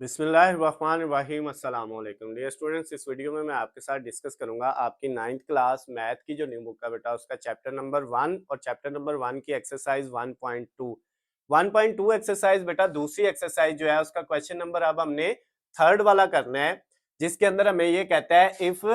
बिस्मिल्लाहिर्रहमानिर्रहीम अस्सलाम वालेकुम डियर स्टूडेंट्स। इस वीडियो में मैं आपके साथ डिस्कस करूंगा आपकी 9th क्लास मैथ की जो न्यू बुक है बेटा उसका चैप्टर नंबर 1 और चैप्टर नंबर 1 की एक्सरसाइज 1.2 1.2 एक्सरसाइज बेटा दूसरी एक्सरसाइज जो है उसका क्वेश्चन नंबर अब हमने थर्ड वाला करना है, जिसके अंदर हमें ये कहता है if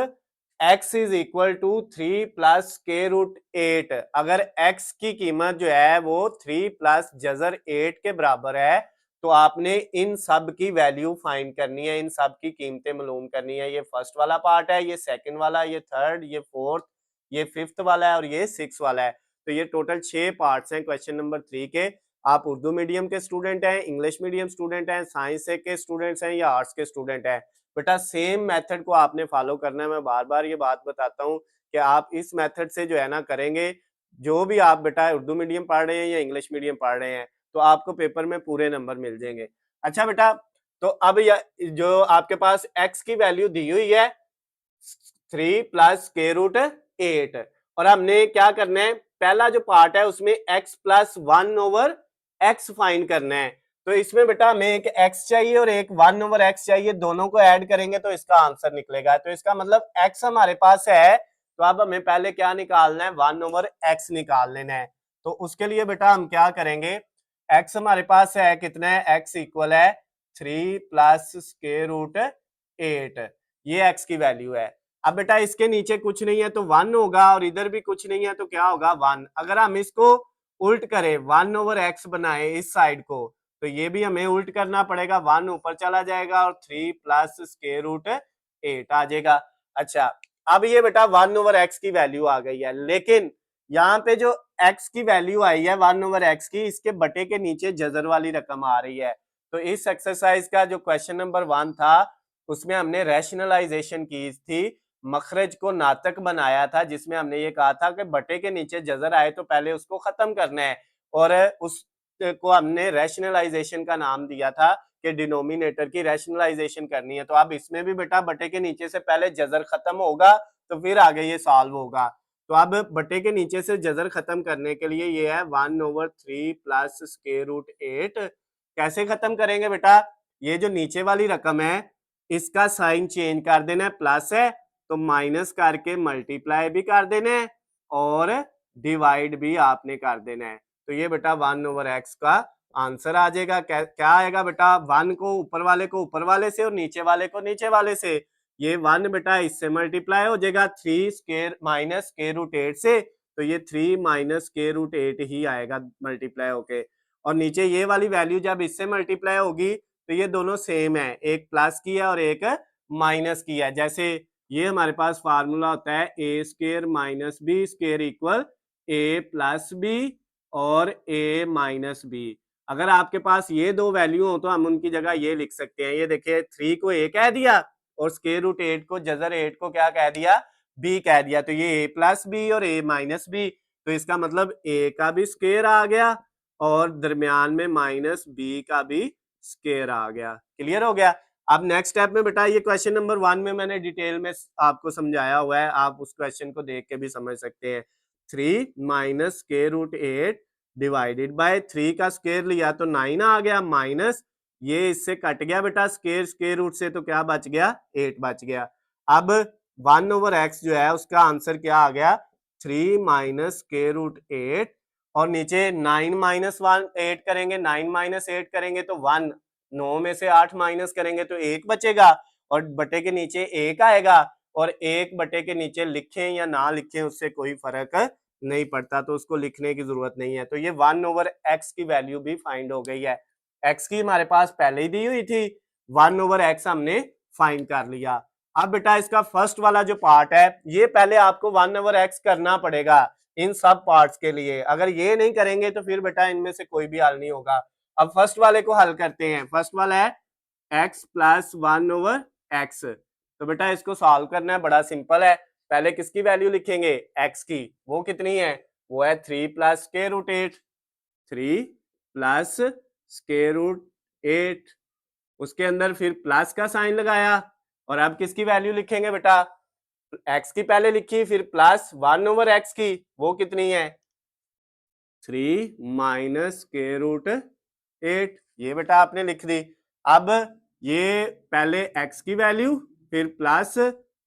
x is equal to 3 plus square root 8, अगर x की कीमत जो है वो 3 प्लस जजर 8 के बराबर है तो आपने इन सब की वैल्यू फाइंड करनी है, इन सब की कीमतें मालूम करनी है। ये फर्स्ट वाला पार्ट है, ये सेकंड वाला, ये थर्ड, ये फोर्थ, ये फिफ्थ वाला है और ये सिक्स वाला है। तो ये टोटल 6 पार्ट्स हैं क्वेश्चन नंबर 3 के। आप उर्दू मीडियम के स्टूडेंट हैं, इंग्लिश मीडियम स्टूडेंट हैं, साइंस के स्टूडेंट्स हैं या आर्ट्स के स्टूडेंट हैं, बेटा सेम मेथड को आपने फॉलो करना है। मैं बार बार ये बात बताता हूँ कि आप इस मेथड से जो है ना करेंगे, जो भी आप बेटा उर्दू मीडियम पढ़ रहे हैं या इंग्लिश मीडियम पढ़ रहे हैं, तो आपको पेपर में पूरे नंबर मिल जाएंगे। अच्छा बेटा, तो अब जो आपके पास x की वैल्यू दी हुई है 3 प्लस स्क्वायर रूट 8, और हमने क्या करना है, पहला जो पार्ट है उसमें x plus 1 over x find करना है। तो इसमें बेटा हमें एक x चाहिए और एक 1 ओवर x चाहिए, दोनों को ऐड करेंगे तो इसका आंसर निकलेगा। तो इसका मतलब x हमारे पास है, तो अब हमें पहले क्या निकालना है, 1 ओवर x निकाल लेना है। तो उसके लिए बेटा हम क्या करेंगे, x हमारे पास है कितना है, x इक्वल है 3 प्लस स्क्वायर रूट 8, ये x की वैल्यू है। अब बेटा इसके नीचे कुछ नहीं है तो 1 होगा और इधर भी कुछ नहीं है तो क्या होगा 1। अगर हम इसको उल्ट करें 1 ओवर x बनाए इस साइड को, तो ये भी हमें उल्ट करना पड़ेगा, 1 ऊपर चला जाएगा और 3 प्लस स्क्वायर रूट 8 आ जाएगा। अच्छा, अब ये बेटा 1 ओवर x की वैल्यू आ गई है, लेकिन यहाँ पे जो x की वैल्यू आई है 1 ओवर x की, इसके बटे के नीचे जजर वाली रकम आ रही है। तो इस एक्सरसाइज का जो क्वेश्चन नंबर 1 था उसमें हमने रैशनलाइजेशन की थी, मखरज को नातक बनाया था, जिसमें हमने ये कहा था कि बटे के नीचे जजर आए तो पहले उसको खत्म करना है, और उसको हमने रैशनलाइजेशन का नाम दिया था कि डिनोमिनेटर की रैशनलाइजेशन करनी है। तो अब इसमें भी बेटा बटे के नीचे से पहले जजर खत्म होगा तो फिर आगे ये सॉल्व होगा। तो अब बटे के नीचे से जजर खत्म करने के लिए ये है 1 ओवर 3 प्लस स्क्वायर रूट 8। कैसे खत्म करेंगे बेटा, ये जो नीचे वाली रकम है इसका साइन चेंज कर देना है, प्लस है तो माइनस करके मल्टीप्लाई भी कर देना है और डिवाइड भी आपने कर देना है। तो ये बेटा 1 ओवर x का आंसर आ जाएगा। क्या आएगा बेटा, 1 को ऊपर वाले से और नीचे वाले को नीचे वाले से, ये 1 बेटा इससे मल्टीप्लाई हो जाएगा 3 स्क्वायर माइनस स्क्वायर रूट 8 से, तो ये 3 माइनस स्क्वायर रूट 8 ही आएगा मल्टीप्लाई होके। और नीचे ये वाली वैल्यू जब इससे मल्टीप्लाई होगी तो ये दोनों सेम है, एक प्लस की है और एक माइनस की है। जैसे ये हमारे पास फार्मूला होता है a square minus b square equal a plus b और ए माइनस बी। अगर आपके पास ये दो वैल्यू हो तो हम उनकी जगह ये लिख सकते हैं, ये देखिए 3 को ए कह दिया और स्क्वायर रूट 8 को जजर 8 को क्या कह दिया, बी कह दिया, तो ये ए प्लस बी और ए माइनस बी। तो इसका मतलब ए का भी स्क्वायर आ गया और दरमियान में माइनस बी का भी स्क्वायर आ गया। क्लियर हो गया। अब नेक्स्ट स्टेप में बेटा ये क्वेश्चन नंबर 1 में मैंने डिटेल में आपको समझाया हुआ है, आप उस क्वेश्चन को देख के भी समझ सकते हैं। 3 minus square root 8 divided by 3 का स्क्वायर लिया तो 9 आ गया, माइनस ये इससे कट गया बेटा स्क्वायर रूट से, तो क्या बच गया, 8 बच गया। अब 1 ओवर x जो है उसका आंसर क्या आ गया, 3 माइनस स्क्वायर रूट 8, और नीचे 9 माइनस 1 8 करेंगे, 9 माइनस 8 करेंगे तो 1, 9 में से 8 माइनस करेंगे तो 1 बचेगा और बटे के नीचे 1 आएगा, और 1 बटे के नीचे लिखें या ना लिखें उससे कोई फर्क नहीं पड़ता, तो उसको लिखने की जरूरत नहीं है। तो ये 1 ओवर x की वैल्यू भी फाइंड हो गई है। x की हमारे पास पहले ही दी हुई थी, 1 ओवर x हमने फाइंड कर लिया। अब बेटा इसका फर्स्ट वाला जो पार्ट है ये पहले आपको 1 ओवर x करना पड़ेगा इन सब पार्ट्स के लिए, अगर ये नहीं करेंगे तो फिर बेटा इनमें से कोई भी हल नहीं होगा। अब फर्स्ट वाले को हल करते हैं। फर्स्ट वाला है x प्लस 1 ओवर x, तो बेटा इसको सॉल्व करना है, बड़ा सिंपल है। पहले किसकी वैल्यू लिखेंगे, x की, वो कितनी है, वो है 3 plus square root 8, 3 plus square root 8, उसके अंदर फिर प्लस का साइन लगाया, और अब किसकी वैल्यू लिखेंगे बेटा, x की पहले लिखी फिर प्लस 1 ओवर x की, वो कितनी है 3 माइनस स्क्वायर रूट 8, ये बेटा आपने लिख दी। अब ये पहले x की वैल्यू फिर प्लस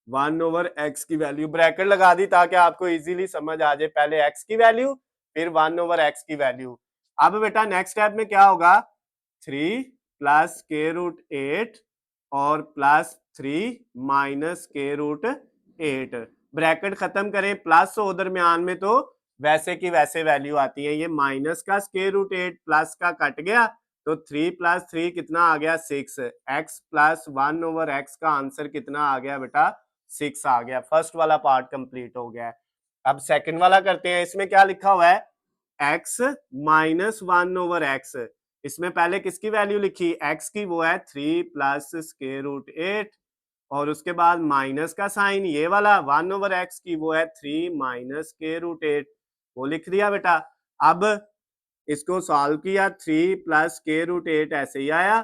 1/x की वैल्यू, ब्रैकेट लगा दी ताकि आपको इजीली समझ आ जाए, पहले x की वैल्यू फिर 1/x की वैल्यू। अब बेटा नेक्स्ट स्टेप में क्या होगा, 3 प्लस स्क्वायर रूट 8 और plus 3 minus square root 8, bracket खत्म करें, प्लस हो दरमियान में तो वैसे की वैसे वैल्यू आती है, ये माइनस का स्क्वायर रूट 8 प्लस का कट गया तो 3 प्लस 3 कितना आ गया 6, x प्लस 1/x का आंसर कितना आ गया बेटा 6 आ गया। फर्स्ट वाला पार्ट कंप्लीट हो गया है। अब सेकंड वाला करते हैं, इसमें क्या लिखा हुआ है x माइनस 1/x, इसमें पहले किसकी वैल्यू लिखी x की, वो है 3 प्लस स्क्वायर रूट 8 और उसके बाद माइनस का साइन ये वाला 1/x की, वो है 3 माइनस स्क्वायर रूट 8, वो लिख दिया बेटा। अब इसको सॉल्व किया, 3 प्लस स्क्वायर रूट 8 ऐसे ही आया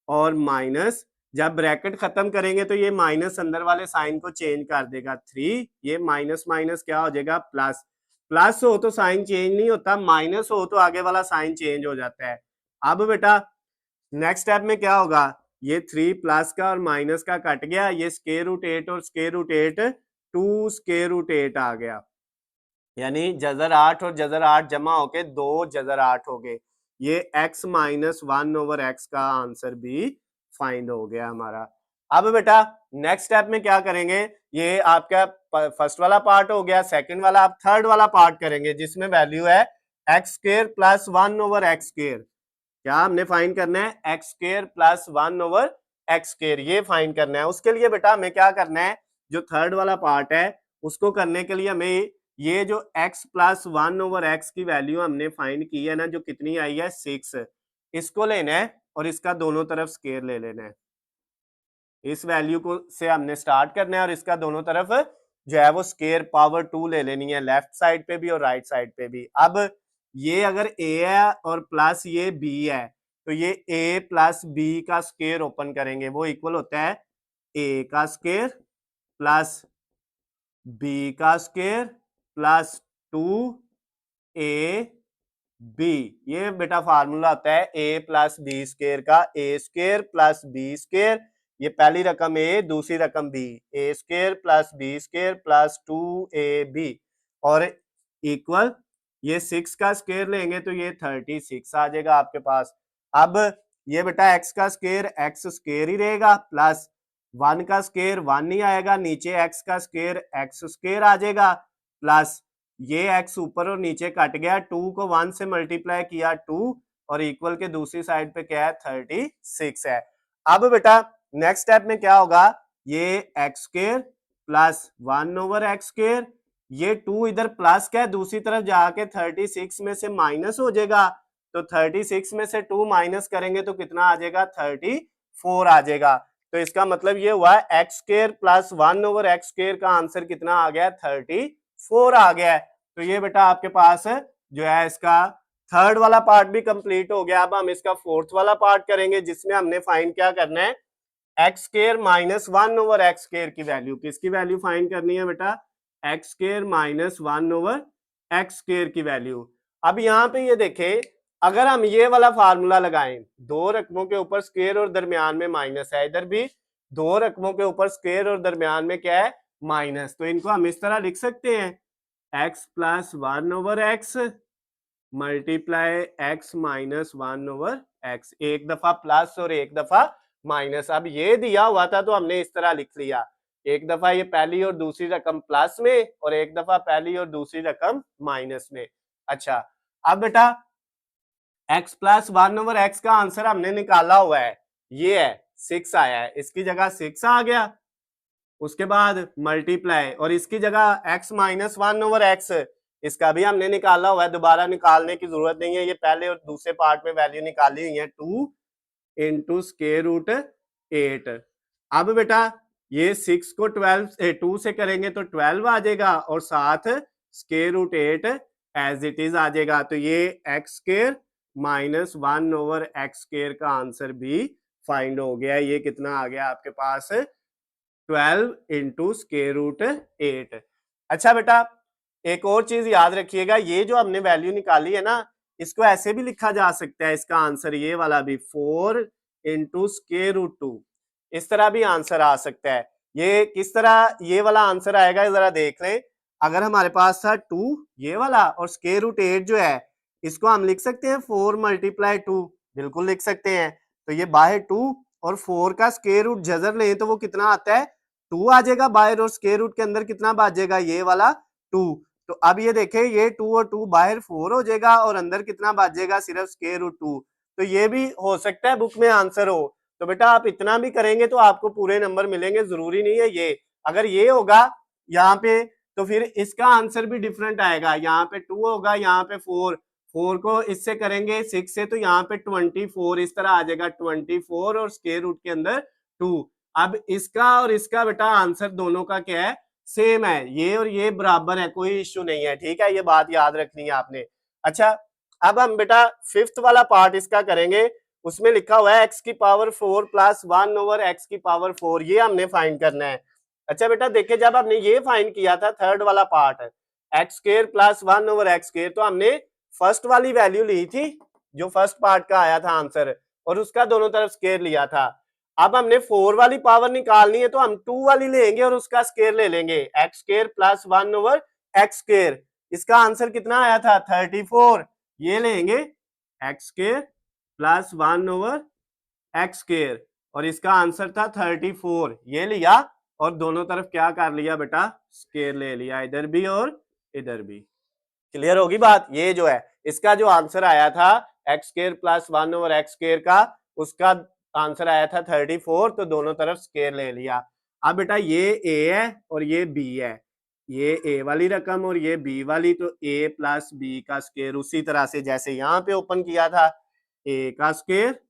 और माइनस, जब ब्रैकेट खत्म करेंगे तो ये माइनस अंदर वाले साइन को चेंज कर देगा, 3 ये माइनस माइनस क्या हो जाएगा प्लस, प्लस हो तो साइन चेंज नहीं होता, माइनस हो तो आगे वाला साइन चेंज हो जाता है। अब बेटा नेक्स्ट स्टेप में क्या होगा, ये 3 प्लस का और माइनस का कट गया, ये स्क्वायर रूट 8 और स्क्वायर रूट 8 2 स्क्वायर रूट 8 आ गया, यानी जजर 8 और जजर 8 जमा होके 2 जजर 8 हो गए, ये x माइनस 1/x का आंसर भी फाइंड हो गया हमारा। अब बेटा नेक्स्ट स्टेप में क्या करेंगे, ये आपका फर्स्ट वाला पार्ट हो गया, सेकंड वाला आप थर्ड वाला पार्ट करेंगे जिसमें वैल्यू है x square plus 1/x square, क्या हमने फाइंड करना है x square plus 1/x square, ये फाइंड करना है। उसके लिए बेटा हमें क्या करना है, जो थर्ड वाला पार्ट है उसको करने के लिए हमें ये जो x प्लस 1/x की वैल्यू हमने फाइंड की है ना, जो कितनी आई है 6, इसको लेना है और इसका दोनों तरफ स्क्वायर ले लेना है, इस वैल्यू को से हमने स्टार्ट करना है और इसका दोनों तरफ जो है वो स्क्वायर पावर 2 ले लेनी है, लेफ्ट साइड पे भी और राइट साइड पे भी। अब ये अगर a है और प्लस ये b है तो ये a प्लस b का स्क्वायर ओपन करेंगे, वो इक्वल होता है a का स्क्वायर प्लस b का स्क्वायर प्लस 2ab, ये बेटा फार्मूला होता है a प्लस बी स्क्वायर का, a square plus B square, ये पहली रकम a दूसरी रकम b, a square plus B square plus 2ab और इक्वल ये 6 का स्क्वायर लेंगे तो ये 36 आ जाएगा आपके पास। अब ये बेटा x का स्क्वायर x स्क्वायर ही रहेगा प्लस 1 का स्क्वायर 1 नहीं आएगा, नीचे x का स्क्वायर x स्क्वायर आ जाएगा प्लस ये x ऊपर और नीचे कट गया, 2 को 1 से मल्टीप्लाई किया 2 और इक्वल के दूसरी साइड पे क्या है 36 है। अब बेटा नेक्स्ट स्टेप में क्या होगा, ये x square plus 1/x square, ये 2 इधर प्लस का है, दूसरी तरफ जाके 36 में से माइनस हो जाएगा, तो 36 में से 2 माइनस करेंगे तो कितना आ जाएगा 34 आ जाएगा। तो इसका मतलब ये हुआ x square plus 1/x square का आंसर कितना आ गया 34 आ गया है। तो ये बेटा आपके पास जो है इसका थर्ड वाला पार्ट भी कंप्लीट हो गया। अब हम इसका फोर्थ वाला पार्ट करेंगे जिसमें हमने फाइंड क्या करना है, x square minus 1/x square की वैल्यू, किसकी वैल्यू फाइंड करनी है बेटा, x square minus 1/x square की वैल्यू। अब यहाँ पे ये देखें, अगर हम ये वाला फार्मूला लगाएं, दो रकमों के ऊपर स्क्वायर और दरमियान में माइनस है, इधर भी दो रकमों के ऊपर स्क्वायर और दरमियान में क्या है माइनस, तो इनको हम इस तरह लिख सकते हैं x plus 1/x multiply x minus 1/x, एक दफा प्लस और एक दफा माइनस। अब ये दिया हुआ था तो हमने इस तरह लिख लिया, एक दफा ये पहली और दूसरी रकम प्लस में और एक दफा पहली और दूसरी रकम माइनस में। अच्छा अब बेटा x प्लस 1/x का आंसर हमने निकाला हुआ है, ये है 6 आया है, इसकी जगह 6 आ गया, उसके बाद मल्टीप्लाई और इसकी जगह x माइनस 1/x, इसका भी हमने निकाला हुआ है, दोबारा निकालने की जरूरत नहीं है, ये पहले और दूसरे पार्ट में वैल्यू निकाली हुई है 2 इंटू स्क्वायर रूट 8। अब बेटा ये 6 को 2 से करेंगे तो 12 आ जाएगा और साथ square root 8 as it is आ जाएगा, तो ये x square minus 1/x square का आंसर भी फाइंड हो गया। ये कितना आ गया आपके पास 12 इंटू स्क्वायर रूट 8। अच्छा बेटा एक और चीज याद रखिएगा, ये जो हमने वैल्यू निकाली है ना, इसको ऐसे भी लिखा जा सकता है, इसका आंसर ये वाला भी 4 इंटू स्क्वायर रूट 2। इस तरह भी आंसर आ सकता है। ये किस तरह ये वाला आंसर आएगा जरा देख लें। अगर हमारे पास था 2 ये वाला और स्क्वायर रूट 8 जो है इसको हम लिख सकते हैं 4 मल्टीप्लाई 2, बिल्कुल लिख सकते हैं। तो ये बाहर 2 और 4 का स्क्वायर रूट जजर लें तो वो कितना आता है 2 आ जाएगा बाहर, और स्क्वायर रूट के अंदर कितना बचेगा ये वाला 2। तो अब ये देखें ये 2 और 2 बाहर 4 हो जाएगा और अंदर कितना बचेगा सिर्फ स्क्वायर रूट 2। तो ये भी हो सकता है बुक में आंसर हो। तो बेटा आप इतना भी करेंगे तो आपको पूरे नंबर मिलेंगे, जरूरी नहीं है ये। अगर ये होगा यहाँ पे तो फिर इसका आंसर भी डिफरेंट आएगा। यहाँ पे 2 होगा, यहाँ पे 4, 4 को इससे करेंगे 6 से तो यहाँ पे 24 इस तरह आ जाएगा 24 और स्क्वायर रूट के अंदर 2। अब इसका और इसका बेटा आंसर दोनों का क्या है सेम है, ये और ये बराबर है, कोई इश्यू नहीं है। ठीक है, ये बात याद रखनी है आपने। अच्छा अब हम बेटा फिफ्थ वाला पार्ट इसका करेंगे। उसमें लिखा हुआ है एक्स की पावर 4 प्लस 1 ओवर एक्स की पावर 4, ये हमने फाइंड करना है। अच्छा बेटा देखिए जब हमने ये फाइंड किया था थर्ड वाला part x square plus 1 over x square, तो हमने फर्स्ट वाली वैल्यू ली थी जो फर्स्ट पार्ट का आया था आंसर, और उसका दोनों तरफ स्क्वायर लिया था। अब हमने 4 वाली पावर निकालनी है तो हम 2 वाली लेंगे और उसका स्क्वायर ले लेंगे, x square plus 1 over x square. इसका आंसर कितना आया था 34, ये लेंगे x square plus 1 over x square और इसका आंसर था 34, ये लिया और दोनों तरफ क्या कर लिया बेटा स्क्वायर ले लिया, इधर भी और इधर भी। क्लियर होगी बात। ये जो है इसका जो आंसर आया था x square plus 1 over x square का, उसका आंसर आया था 34, तो दोनों तरफ स्क्वायर ले लिया। अब बेटा ये ए है और ये बी है, ये ए वाली रकम और ये बी वाली, तो ए प्लस बी का स्क्वायर उसी तरह से जैसे यहाँ पे ओपन किया था, ए का स्क्वायर,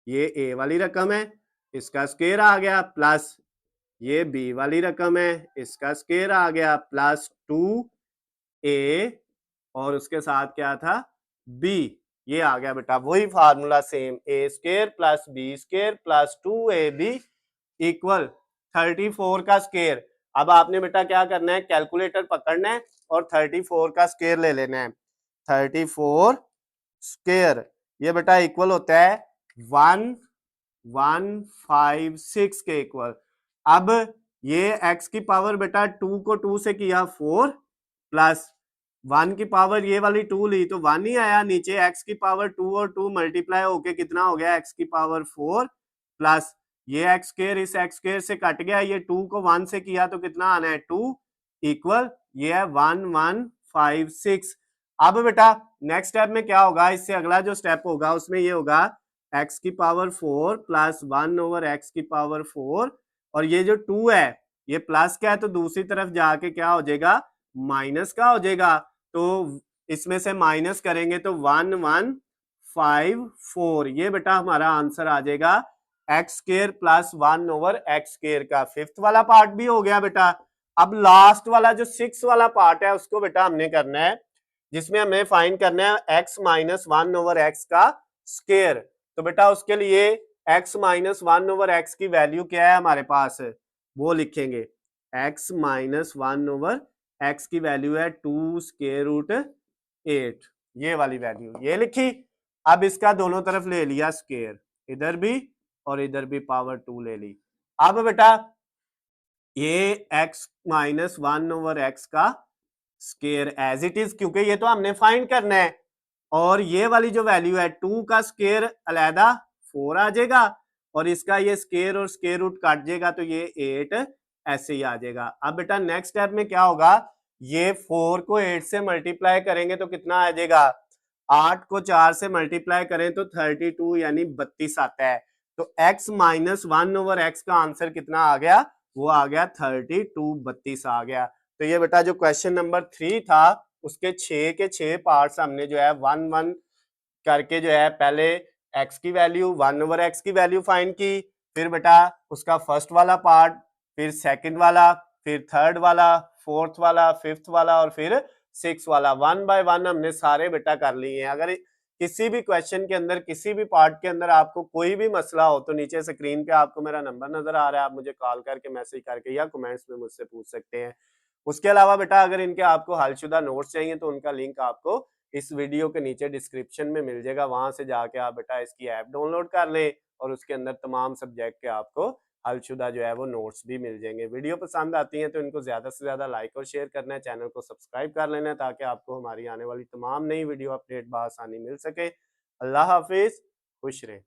ये ए वाली रकम है इसका स्क्वायर आ गया, प्लस ये बी वाली रकम है इसका स्क्वायर आ गया, प्लस 2a और उसके साथ क्या था b, ये आ गया बेटा वही formula same, a square plus B square plus 2ab equal 34 का स्क्वायर। अब आपने बेटा क्या करना है कैलकुलेटर पकड़ना है और 34 का स्क्वायर ले लेना है। 34 स्क्वायर ये बेटा इक्वल होता है 1156 के इक्वल। अब ये x की पावर बेटा 2 को 2 से किया 4 प्लस 1 की पावर ये वाली 2 ली तो 1 ही आया, नीचे x की पावर 2 और 2 मल्टीप्लाई होके कितना हो गया x की पावर 4 प्लस ये एक्स स्क्वायर इस एक्स स्क्वायर से कट गया, ये 2 को 1 से किया तो कितना आना है 2 इक्वल ये है 1156। अब बेटा नेक्स्ट स्टेप में क्या होगा, इससे अगला जो स्टेप होगा उसमें ये होगा x की पावर 4 प्लस 1 ओवर x की पावर 4 और ये जो 2 है ये प्लस का है तो दूसरी तरफ जाके क्या हो जाएगा माइनस का हो जाएगा, तो इसमें से माइनस करेंगे तो 1154, ये बेटा हमारा आंसर आ जाएगा x square plus 1 over x square का। फिफ्थ वाला पार्ट भी हो गया बेटा। अब लास्ट वाला जो 6 वाला पार्ट है उसको बेटा हमने करना है, जिसमें हमें फाइंड करना है x माइनस 1 ओवर एक्स का स्क्वायर। तो बेटा उसके लिए x माइनस 1 ओवर एक्स की वैल्यू क्या है हमारे पास, वो लिखेंगे x माइनस 1 ओवर एक्स की वैल्यू है 2 स्क्वायर रूट 8, ये वाली वैल्यू ये लिखी। अब इसका दोनों तरफ ले लिया स्क्वायर, इधर भी और इधर भी पावर 2 ले ली। अब बेटा ये x माइनस 1 ओवर एक्स का स्क्वायर एज इट इज, क्योंकि ये तो हमने फाइंड करना है, और ये वाली जो वैल्यू है 2 का स्क्वायर अलहदा 4 आ जाएगा और इसका ये स्क्वायर और स्क्वायर रूट काट जाएगा तो ये 8 ऐसे ही आ जाएगा। अब बेटा नेक्स्ट स्टेप में क्या होगा, ये 4 को 8 से मल्टीप्लाई करेंगे तो कितना आ जाएगा, 8 को 4 से मल्टीप्लाई करें तो 32 यानी 32 आता है। तो x माइनस 1 ओवर एक्स का आंसर कितना आ गया, वो आ गया 32, 32 आ गया। तो ये बेटा जो क्वेश्चन नंबर 3 था उसके 6 के 6 पार्ट्स हमने जो है 1 1 करके जो है पहले x की वैल्यू 1 ओवर एक्स की वैल्यू फाइंड की, फिर बेटा उसका फर्स्ट वाला पार्ट, फिर सेकंड वाला, फिर थर्ड वाला, फोर्थ वाला, फिफ्थ वाला और फिर 6 वाला, 1 बाय 1 हमने सारे बेटा कर लिए हैं। अगर किसी भी क्वेश्चन के अंदर किसी भी पार्ट के अंदर आपको कोई भी मसला हो तो नीचे स्क्रीन पे आपको मेरा नंबर नजर आ रहा है, आप मुझे कॉल करके मैसेज करके या कमेंट्स में मुझसे पूछ सकते हैं। उसके अलावा बेटा अगर इनके आपको हलशुदा नोट्स चाहिए तो उनका लिंक आपको इस वीडियो के नीचे डिस्क्रिप्शन में मिल जाएगा, वहां से जाके आप बेटा इसकी ऐप डाउनलोड कर लें और उसके अंदर तमाम सब्जेक्ट के आपको हलशुदा जो है वो नोट्स भी मिल जाएंगे। वीडियो पसंद आती है तो इनको ज़्यादा से ज़्यादा लाइक और शेयर करना है, चैनल को सब्सक्राइब कर लेना है ताकि आपको हमारी आने वाली तमाम नई वीडियो अपडेट बआसानी मिल सके। अल्लाह हाफिज़, खुश रहें।